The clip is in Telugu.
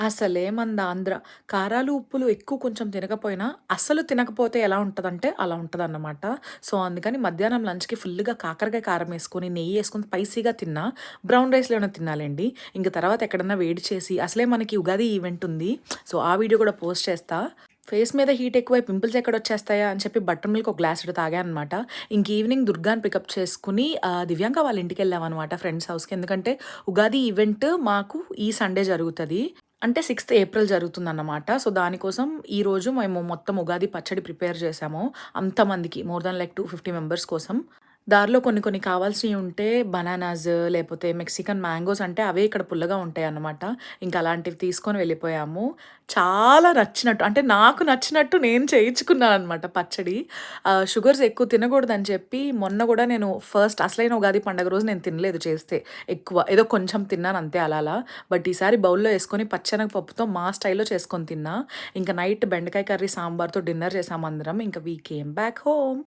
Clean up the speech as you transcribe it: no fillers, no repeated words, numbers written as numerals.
అసలే మనది ఆంధ్ర. కారాలు, ఉప్పులు ఎక్కువ కొంచెం తినకపోయినా, అస్సలు తినకపోతే ఎలా ఉంటదంటే అలా ఉంటదన్నమాట. సో, అందుకని మధ్యాహ్నం లంచ్‌కి ఫుల్‌గా కాకరకాయ కారమేసుకొని, నెయ్యేసుకొని స్పైసీగా తిన్నా, బ్రౌన్ రైస్‌లోనే తినాలండి. ఇంక తర్వాత ఎక్కడన్నా వేడి చేసి అసలే మనకి ఉగాది ఈవెంట్ ఉంది. సో, ఆ వీడియో కూడా పోస్ట్ చేస్తా. ఫేస్ మీద హీట్ ఎక్కువై పింపుల్స్ ఎక్కడొచ్చేస్తాయా అని చెప్పి బటర్ మిల్క్ ఒక గ్లాసుడు తాగా అనమాట. ఇంక ఈవినింగ్ దుర్గాని పికప్ చేసుకొని దివ్యాంక వాళ్ళ ఇంటికెళ్ళామనమాట ఫ్రెండ్స్ హౌస్‌కి. ఎందుకంటే ఉగాది ఈవెంట్ మాకు ఈ సండే జరుగుతది. అంటే 6థ్ ఏప్రిల్ జరుగుతుందన్నమాట. సో, దానికోసం ఈరోజు మేము మొత్తం ఉగాది పచ్చడి ప్రిపేర్ చేశాము. అంతమందికి మోర్ థాన్ లైక్ 250 మెంబర్స్ కోసం. దారిలో కొన్ని కొన్ని కావాల్సినయి ఉంటే బనానాస్ లేపోతే మెక్సికన్ మ్యాంగోస్ అంటే అవే ఇక్కడ పుల్లగా ఉంటాయన్నమాట. ఇంక అలాంటివి తీసుకొని వెళ్ళిపోయాము. చాలా నచ్చినట్టు అంటే నాకు నచ్చినట్టు నేను చేయించుకున్నాననమాట పచ్చడి. షుగర్స్ ఎక్కువ తినకూడదని చెప్పి మొన్న గూడా నేను ఫస్ట్ అసలైన ఉగాది పండుగ రోజు నేను తినలేదు చేస్తే ఎక్కువ. ఏదో కొంచెం తిన్నాను అంతే అలా అలా. బట్ ఈసారి బౌల్‌లో యేసుకొని పచ్చెనగ పప్పుతో మా స్టైల్‌లో చేసుకొని తిన్నా. ఇంక నైట్ బెండకాయ కర్రీ, సాంబార్‌తో డిన్నర్ చేసామందరం. ఇంక వి కేమ్ బ్యాక్ హోమ్.